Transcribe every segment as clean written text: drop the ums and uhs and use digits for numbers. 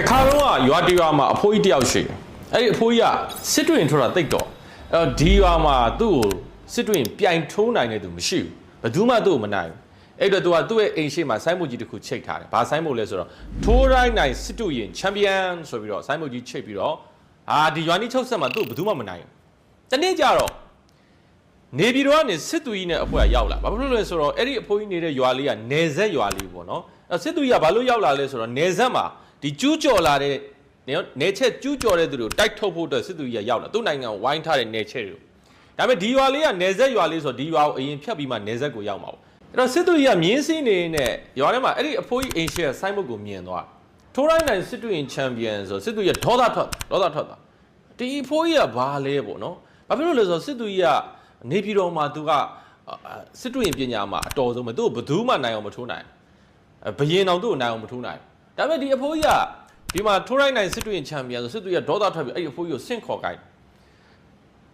တခါတော့ရွာတရွာမှာအဖိုးကြီးတယောက်ရှိတယ်အဲ့ဒီအဖိုးကြီးကစစ်တွင်ထွက်တာတိတ်တော့အဲ့ဒီရွာမှာသူ့ကိုစစ်တွင်ပြိုင်ထိုးနိုင်တဲ့သူမရှိဘူးဘယ်သူမှသူ့ကိုမနိုင်ဘူးအဲ့တော့သူကသူ့ရဲ့အိမ်ရှိမှာဆိုင်းမုတ်ကြီးတစ်ခုချိတ်ထားတယ်ဘာဆိုင်းမုတ်လဲဆိုတော့ထိုးတိုင်းနိုင်စစ်တူရင်ချန်ပီယံဆိုပြီးတော့ဆိုင်းမုတ်ကြီးချိတ်ပြီးတော့ဒီရွာနီးချုပ်ဆက်မှာသူ့ကိုဘယ်သူမှမနိုင်ဘူးတနေ့ကျတော့နေပြည်တော်ကနေစစ်သူကြီးနဲ့အဖွဲရောက်လာဘာဖြစ်လို့လဲဆိုတော့အဲ့ဒီအဖိုးကြီးနေတဲ့ရွာလေးကနေဆက်ရွာလေးပေါ့နော်စစ်သူကြီးကဘာလို့ရောက်လာလဲဆိုတော့နေဆက်မှာဒီကျူးကျော်လာတဲ့နေချက်ကျူးကျော်တဲ့သူတွေကိုတိုက်ထုတ်ဖို့အတွက်စစ်သူကြီးကရောက်လာသူ့နိုင်ငံဝိုင်းထားတဲ့နေချက်တွေကိုဒါပေမဲ့ဒီရွာလေးကနေဆက်ရွာလေးဆိုဒီရွာကိုအရင်ဖြတ်ပြီးမှနေဆက်ကိုရောက်မှာပေါ့အဲ့တော့စစ်သူကြီးကမြင်းစည်းနေနဲ့ရွာထဲမှာအဲ့ဒီအဖိုးကြီးအိမ်ရှယ်ဆိုင်းဘုတ်ကိုမြင်သွားထိုးတိုင်းနိုင်စစ်တူရင်ချန်ပီယံဆိုစစ်သူကြီးကဒေါသထွက်တာဒီအဖိုးကြီးကဘာလဲပေါ့နော်ဘာဖြစ်လို့လဲဆိုတော့စစ်သူကြီးကနေပြည်တော်မှာသူကစစ်တူရင်ပညာမှာအတော်ဆုံးပဲသူ့ကိုဘယ်သူမှနိုင်အောင်မထိုးနိုင်ဘယင်အောင်သူ့ကိုနိုင်အောင်မထိုးနိုင်ဒါပေမဲ့ဒီအဖိုးကြီးကဒီမှာထိုးတိုင်းနိုင်စစ်တူရင်ချန်ပီယံဆိုစစ်သူကြီးကဒေါသထွက်ပြီးအဲ့ဒီအဖိုးကြီးကိုဆင့်ခေါ်ခိုင်း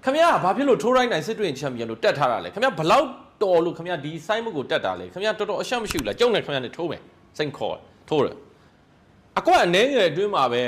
ခင်ဗျာဘာဖြစ်လို့ထိုးတိုင်းနိုင်စစ်တူရင်ချန်ပီယံလို့တက်ထားတာလဲခင်ဗျာဘလောက်တော်လို့ခင်ဗျာဒီဆိုင်းမုတ်ကိုတက်တာလဲခင်ဗျာတော်တော်အရှက်မရှိဘူးလားကျုံနဲ့ခင်ဗျာနဲ့ထိုးမယ်ဆင့်ခေါ်ထိုးတယ်အကွက်အနေငယ်အတွင်းမှာပဲ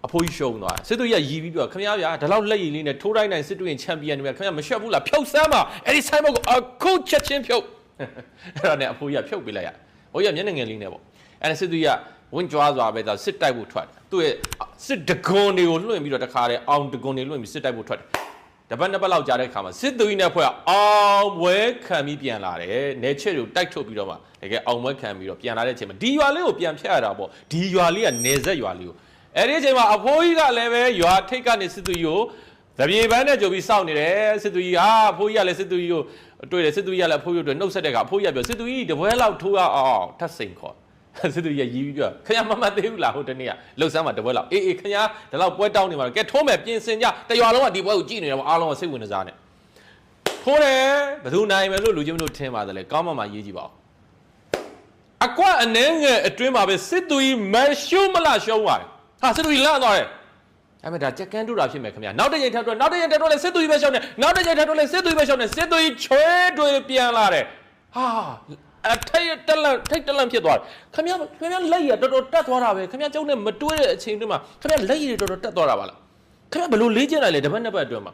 အဖိုးကြီးရှုံးသွားစစ်သူကြီးကရီးပြီးပြောခင်ဗျားဗျာဒါလောက်လက်ရည်လေးနဲ့ထိုးတိုင်းနိုင်စစ်တူရင်ချန်ပီယံတွေခင်ဗျာမရှက်ဘူးလားဖြုတ်စမ်းပါအဲ့ဒီဆိုင်းမုတ်ကိုအခုချက်ချင်းဖြုတ်အဲ့ဒါနဲ့အဖိုးကြီးကဖြုတ်ပေးလိုက်ရဘိုးကြီးကမျက်နှာငယ်လေးနဲ့ပေါ့အဲ့ဒါစစ်သူကြီးကဝင်းကြွားစွာပဲဒါစစ်တိုက်ဖို့ထွက်တယ်သူ့ရဲ့စစ်ဒဂွန်တွေကိုလွှင့်ပြီးတော့တခါတည်းအောင်ဒဂွန်တွေလွှင့်ပြီးစစ်တိုက်ဖို့ထွက်တယ်တပတ်နှစ်ပတ်လောက်ကြာတဲ့ခါမှာစစ်သူကြီးနဲ့ဖွဲ့အောင်ဝဲခံပြီးပြန်လာတယ်နေချက်တွေကိုတိုက်ထုတ်ပြီးတော့မှတကယ်အောင်ဝဲခံပြီးတော့ပြန်လာတဲ့အချိန်မှာဒီရွာလေးကိုပြန်ဖြတ်ရတာပေါ့ဒီရွာလေးကနေဆက်ရွာလေးကိုအဲ့ဒီအချိန်မှာအဖိုးကြီးကလည်းပဲရွာထိတ်ကနေစစ်သူကြီးကိုသပြေပန်းနဲ့ကြိုပြီးစောင့်နေတယ်စစ်သူကြီးအဖိုးကြီးကလည်းစစ်သူကြီးကိုတွေ့တယ်စစ်သူကြီးကလည်းအဖိုးကြီးတို့နှုတ်ဆက်တဲ့ကအဖိုးကြီးကပြောစစ်သူကြီးတပွဲလောက်ထိုးရအောင်ထပ်စိန်ခေါ်စစ်သူကြီးကရီးပြီးပြောခင်ဗျာမမသေးဘူးလားဟိုတနေ့ကလှုပ်ဆန်းမှာတပွဲလောက်အေးခင်ဗျာဒါလောက်ပွဲတောင်းနေမှာကဲထိုးမယ်ပြင်ဆင်ကြတရွာလုံးကဒီပွဲကိုကြည့်နေတယ်ပေါ့အားလုံးကစိတ်ဝင်စားနေထိုးတယ်ဘယ်သူနိုင်မယ်လို့လူချင်းတို့ထင်ပါတယ်လေကောင်းမှရေးကြည့်ပါဦးအကွက်အနေငယ်အတွင်းမှာပဲစစ်သူကြီးမရှုံးမလားရှုံးသွားတယ်စစ်သူကြီးလန့်သွားတယ်အဲ့မဲ့ဒါကြက်ကန်းတူတာဖြစ်မယ်ခင်ဗျာနောက်တစ်ချိန်ထပ်တော့လဲစစ်သူကြီးပဲရှောင်းတယ်နောက်တစ်ချိန်ထပ်တော့လဲစစ်သူကြီးပဲရှောင်းတယ်စစ်သူကြီးချွဲတွေပြန်လာတယ်ထိတ်တလန့်ဖြစ်သွားတယ်ခင်ဗျာလက်ရတော်တော်တက်သွားတာပဲခင်ဗျာကျုံနဲ့မတွဲတဲ့အချိန်တွင်းမှာခင်ဗျာလက်ရတော်တော်တက်သွားတာပါလားခင်ဗျာဘယ်လိုလေးကျလိုက်လဲတပတ်နှစ်ပတ်အတွင်းမှာ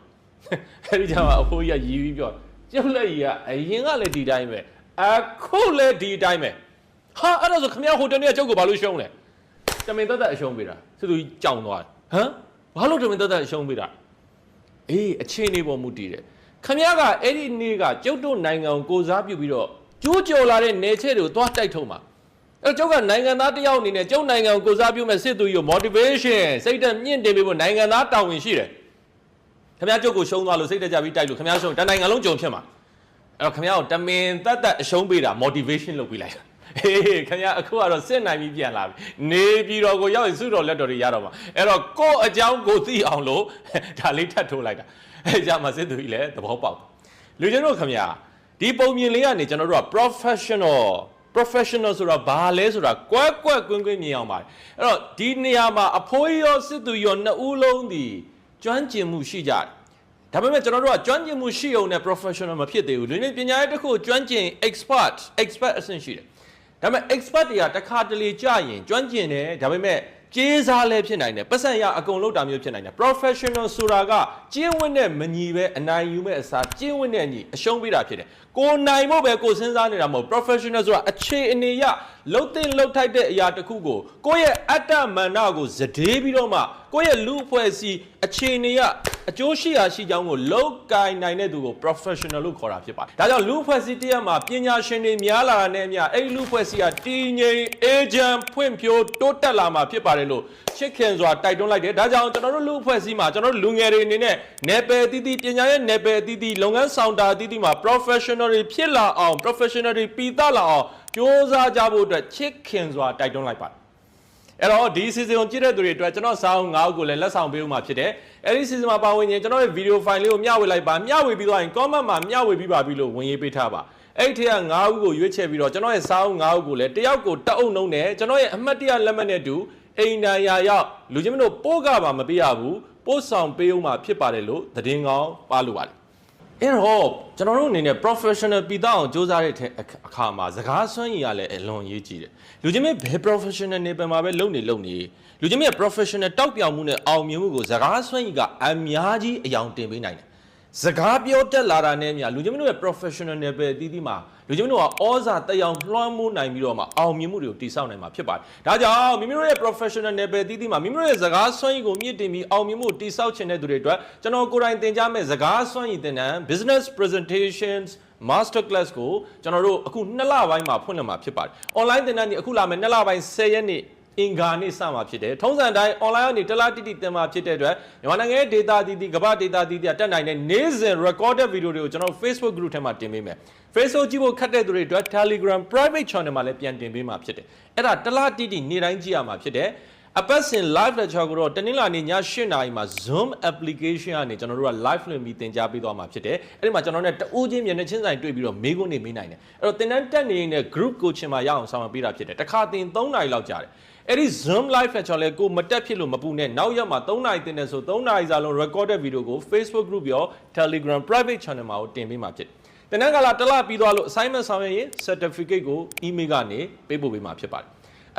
အဲ့ဒီကြောင့်အဖိုးကြီးကရီးပြီးပြောကျုံလက်ရကအရင်ကလည်းဒီတိုင်းပဲအခုလည်းဒီတိုင်းပဲအဲ့ဒါဆိုခင်ဗျာဟိုတနေ့ကကျုပ်ကိုဘာလို့ရှုံးလဲတမင်သက်သက်အရှုံးပေးတာစစ်သူကြီးကြောင်သွားတယ်ဘာလို့တမင်သက်သက်အရှုံးပေးတာအေးအခြေအနေပေါ်မူတည်တယ်ခင်ဗျားကအဲ့ဒီနေ့ကကျုပ်တို့နိုင်ငံကိုစားပြုပြီးတော့ကျိုးကြော်လာတဲ့နေချက်တွေကိုသွားတိုက်ထုတ်မှာအဲ့ကျုပ်ကနိုင်ငံသားတယောက်အနေနဲ့ကျုပ်နိုင်ငံကိုစားပြုမဲ့စစ်သူကြီးကို motivation စိတ်ဓာတ်မြင့်တင်ပေးဖို့နိုင်ငံသားတာဝန်ရှိတယ်ခင်ဗျားကျုပ်ကိုရှုံးသွားလို့စိတ်ဓာတ်ကြပြီးတိုက်လို့ခင်ဗျားရှုံးတနိုင်ငံလုံးကြုံဖြစ်မှာအဲ့တော့ခင်ဗျားကိုတမင်သက်သက်အရှုံးပေးတာ motivation လုပ်ပေးလိုက်ခင်ဗျာအခုကတော့စစ်နိုင်ပြီးပြန်လာပြီနေပြည်တော်ကိုရောက်ရင်စုတော်လက်တော်တွေရတော့မှာအဲ့တော့ကိုယ့်အကြောင်းကိုသိအောင်လို့ဒါလေးထပ်ထိုးလိုက်တာအဲ့ကြမှာစစ်သူကြီးလည်းသဘောပေါက်လူချင်းတို့ခင်ဗျာဒီပုံမြင်လေးကနေကျွန်တော်တို့က professional ဆိုတာဘာလဲဆိုတာကွက်ကွင်းမြင်အောင်ပါတယ်အဲ့တော့ဒီနေရာမှာအဖိုးရောစစ်သူရောနှစ်ဦးလုံးဒီကျွမ်းကျင်မှုရှိကြတယ်ဒါပေမဲ့ကျွန်တော်တို့ကကျွမ်းကျင်မှုရှိအောင်နဲ့ professional မဖြစ်သေးဘူးလူချင်းပညာရေးတစ်ခုကျွမ်းကျင် expert အဆင့်ရှိတယ်ဒါပေမဲ့ expert တွေကတစ်ခါတလေကြာရင်ကျွမ်းကျင်တယ်ဒါပေမဲ့ကျေးစားလည်းဖြစ်နိုင်တယ်ပတ်စံရအကုန်လုံးတာမျိုးဖြစ်နိုင်တယ် professional ဆိုတာကကျင့်ဝတ်နဲ့မညီပဲအနိုင်ယူမဲ့အစားကျင့်ဝတ်နဲ့ညီအရှုံးပေးတာဖြစ်တယ်ကိုနိုင်ဖို့ပဲကိုစဉ်းစားနေတာမဟုတ် professional ဆိုတာအခြေအနေရလှုပ်တင်လှုပ်ထိုက်တဲ့အရာတစ်ခုကိုကိုယ့်ရဲ့အတ္တမာနကိုဇဒေးပြီးတော့မှကိုယ့်ရဲ့လူအဖွဲ့အစည်းအခြေအနေရအကျိုးရှိရာရှိကြောင်းကိုလောက်ကိုင်နိုင်တဲ့သူကို professional လို့ခေါ်တာဖြစ်ပါတယ်ဒါကြောင့်လူအဖွဲ့အစည်းတရက်မှာပညာရှင်တွေများလာတဲ့နေရာအဲ့ဒီလူအဖွဲ့အစည်းကတည်ငြိမ်အေဂျင့်ဖွံ့ဖြိုးတိုးတက်လာမှာဖြစ်ပါတယ်လို့ချစ်ခင်စွာတိုက်တွန်းလိုက်တယ်ဒါကြောင့်ကျွန်တော်တို့လူအဖွဲ့အစည်းမှာကျွန်တော်တို့လူငယ်တွေအနေနဲ့နယ်ပယ်အသီးသီးပညာရဲ့နယ်ပယ်အသီးသီးလုပ်ငန်းဆောင်တာအသီးသီးမှာ professional တွေဖြစ်လာအောင် professional တွေပြီးသားလာအောင်ကြိုးစားကြဖို့အတွက်ချစ်ခင်စွာတိုက်တွန်းလိုက်ပါတယ်အဲ့တော့ဒီ season ကိုကြည့်တဲ့သူတွေအတွက်ကျွန်တော်စာအုပ်9ခုကိုလည်းလက်ဆောင်ပေးဦးမှာဖြစ်တယ်အဲ့ဒီ season မှာပါဝင်ရင်ကျွန်တော်ရဲ့ video file လေးကိုမျှဝေလိုက်ပါမျှဝေပြီးသွားရင် comment မှာမျှဝေပြီးပါပြီလို့ဝင်ရေးပေးထားပါအဲ့ဒီထက်က9ခုကိုရွေးချယ်ပြီးတော့ကျွန်တော်ရဲ့စာအုပ်9ခုကိုလည်းတယောက်ကိုတအုပ်နှုံးနဲ့ကျွန်တော်ရဲ့အမှတ်တရလက်မှတ်နဲ့တူအိမ်တိုင်ရာရောက်လူချင်းမတို့ပို့ကပါမပေးရဘူးပို့ဆောင်ပေးဦးမှာဖြစ်ပါတယ်လို့သတင်းကောင်းပါလို့ပါတယ် အဲ့တော့ကျွန်တော်တို့အနေနဲ့ professional ပြီးတော့စူးစမ်းတဲ့အခါမှာစကားစွမ်းရည်ကလည်းအလွန်ရေးကြည့်တယ်လူချင်းမဲ့ဘယ် professional နေပမှာပဲလုပ်နေလူချင်းမဲ့ professional တောက်ပြောင်မှုနဲ့အောင်မြင်မှုကိုစကားစွမ်းရည်ကအများကြီးအယောင်တင်ပေးနိုင်တယ်စကားပြောတတ်လာတာနဲ့များလူချင်းမတို့ရဲ့ professional နယ်ပယ်အသီးသီးမှာလူချင်းမတို့ကဩဇာတက်ရောက်လွှမ်းမိုးနိုင်ပြီးတော့မှအောင်မြင်မှုတွေကိုတည်ဆောက်နိုင်မှာဖြစ်ပါတယ်။ဒါကြောင့်မိမိတို့ရဲ့ professional နယ်ပယ်အသီးသီးမှာမိမိတို့ရဲ့စကားစွမ်းရည်ကိုမြင့်တင်ပြီးအောင်မြင်မှုတည်ဆောက်ခြင်းတဲ့သူတွေအတွက်ကျွန်တော်ကိုယ်တိုင်သင်ကြားမယ့်စကားစွမ်းရည်သင်တန်း business presentations master class ကိုကျွန်တော်တို့အခု2လပိုင်းမှာဖွင့်လှစ်မှာဖြစ်ပါတယ်။ online သင်တန်းကြီးအခုလာမယ့်2လပိုင်း10ရက်နေ့အင်္ဂါနေ့စမှာဖြစ်တယ်ထုံးစံတိုင်း online ကနေတလားတိတိသင်မှာဖြစ်တဲ့အတွက်မြန်မာနိုင်ငံရဲ့ data တည်တည်ကမ္ဘာ data တည်တည်တက်နိုင်တဲ့နေ့စဉ် recorded video တွေကိုကျွန်တော် Facebook group ထဲမှာတင်ပေးမယ် Facebook ကြည့်ဖို့ခက်တဲ့သူတွေအတွက် Telegram private channel မှာလည်းပြန်တင်ပေးမှာဖြစ်တယ်အဲ့ဒါတလားတိတိနေ့တိုင်းကြည့်ရမှာဖြစ်တယ်အပတ်စဉ် live lecture ကိုတော့တနင်္လာနေ့ည8:00 နာရီမှာ Zoom application ကနေကျွန်တော်တို့က live လွှင့်ပြီးသင်ကြားပေးသွားမှာဖြစ်တယ်အဲ့ဒီမှာကျွန်တော်နဲ့တအိုးချင်းမျက်နှာချင်းဆိုင်တွေ့ပြီးတော့မေးခွန်းတွေမေးနိုင်တယ်အဲ့တော့သင်တန်းတက်နေတဲ့ group coaching မှာရအောင်ဆောင်ရွက်ပေးတာဖြစ်တယ်တစ်ခါသင်3နာရီလောက်ကြာတယ်အဲ့ဒီ Zoom live lecture လဲကိုမတက်ဖြစ်လို့မပူနဲ့နောက်ရက်မှာ3နာရီတင်တယ်ဆို3နာရီစာလုံး recorded video ကို Facebook group ရော Telegram private channel မှာတင်ပေးမှာဖြစ်တယ်တင်တန်းကလာတစ်လပြီးသွားလို့ assignment ဆောင်ရွက်ရင် certificate ကို email ကနေပေးပို့ပေးမှာဖြစ်ပါတယ်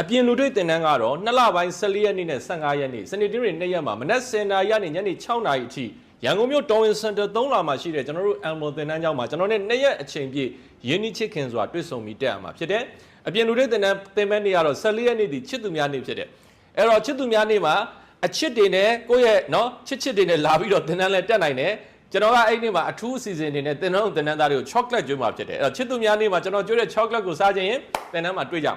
အပြင်လူတွေ့တင်တန်းကတော့2လပိုင်း14ရက်နေ့နဲ့15ရက်နေ့စနေနေ့တွေ2ရက်မှာမနက်10:00နာရီကနေညနေ6:00နာရီအထိရန်ကုန်မြို့တော်ဝင်စင်တာ3လမှာရှိတဲ့ကျွန်တော်တို့ Elmo တင်တန်းကျောင်းမှာကျွန်တော်နဲ့2ရက်အချိန်ပြည့်ရင်းနှီးချစ်ခင်စွာတွေ့ဆုံပြီးတက်ရမှာဖြစ်တယ်အပြင်လူတွေတင်တန်းသင်မဲ့နေ့ကတော့14ရက်နေ့ဒီချစ်သူများနေ့ဖြစ်တယ်အဲ့တော့ချစ်သူများနေ့မှာအချစ်တွေနဲ့ကိုယ့်ရဲ့နော်ချစ်တွေနဲ့လာပြီးတော့တင်တန်းလဲတက်နိုင်တယ်ကျွန်တော်ကအဲ့ဒီနေ့မှာအထူးအစီအစဉ်တွေနဲ့တင်တန်းသားတွေကို chocolate ကျွေးမှာဖြစ်တယ်အဲ့တော့ချစ်သူများနေ့မှာကျွန်တော်ကျွေးတဲ့ chocolate ကိုစားခြင်းရင်တင်တန်းမှာတွေ့ကြမှာ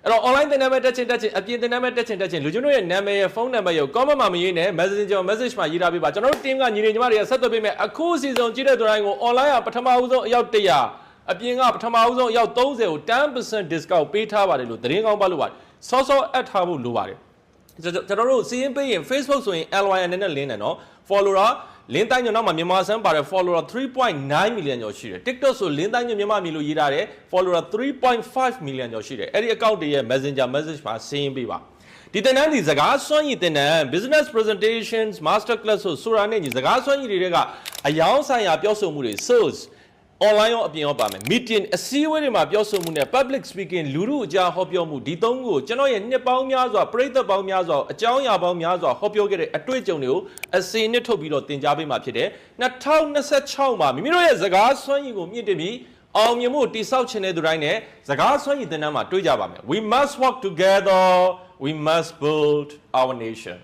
အဲ့တော့ online သင်တန်းမဲ့တက်ချင်းအပြင်သင်တန်းမဲ့တက်ချင်းလူကျွန်တော်ရဲ့နာမည်ရဲ့ဖုန်းနံပါတ်ရဲ့ comment မှာမရေးနဲ့ messenger message မှာရေးထားပေးပါကျွန်တော်တို့ team ကညီတွေညီမတွေကဆက်သွယ်ပေးမယ်အခုအစီအစဉ်ကြည့်တဲ့သူတိုင်းကို online ကပထမဦးဆုံးအယောက်100အပြင်ကပထမဦးဆုံးအယောက်30ကို 10% discount ပေးထားပါတယ်လို့သတင်းကောင်းပါလို့ပါတယ်စောအပ်ထားဖို့လိုပါတယ်ကျွန်တော်တို့စီးရင်ပေးရင် Facebook ဆိုရင် LYN နဲ့လင်းတယ်နော် follower လင်းတိုင်းညနောက်မှာမြန်မာစမ်းပါတယ် follower 3.9 million ကျော်ရှိတယ် TikTok ဆိုလင်းတိုင်းညမြန်မာမီလို့ရေးထားတယ် follower 3.5 million ကျော်ရှိတယ်အဲ့ဒီ account တွေရဲ့ messenger message မှာစီးရင်ပေးပါဒီတင်တန်းဒီစကားစွမ်းရည်တင်တန်း business presentations master class ဆိုတာနဲ့ညီစကားစွမ်းရည်တွေကအယောင်းဆိုင်ရာပြောဆိုမှုတွေ sales online ရောအပြင်ရောပါမယ် meeting အစည်းအဝေးတွေမှာပြောဆိုမှုနဲ့ public speaking လူထုအကြားဟောပြောမှုဒီသုံးခုကိုကျွန်တော်ရဲ့နှစ်ပေါင်းများစွာပရိသတ်ပေါင်းများစွာအကြောင်းအရာပေါင်းများစွာဟောပြောခဲ့တဲ့အတွေ့အကြုံတွေကိုအစီအနှစ်ထုတ်ပြီးတော့သင်ကြားပေးမှာဖြစ်တယ်2026မှာမိမိတို့ရဲ့စကားစွမ်းရည်ကိုမြင့်တင်ပြီးအောင်မြင်မှုတည်ဆောက်ခြင်းတဲ့သူတိုင်းနဲ့စကားစွမ်းရည်သင်တန်းမှာတွေ့ကြပါမယ် We must work together we must build our nation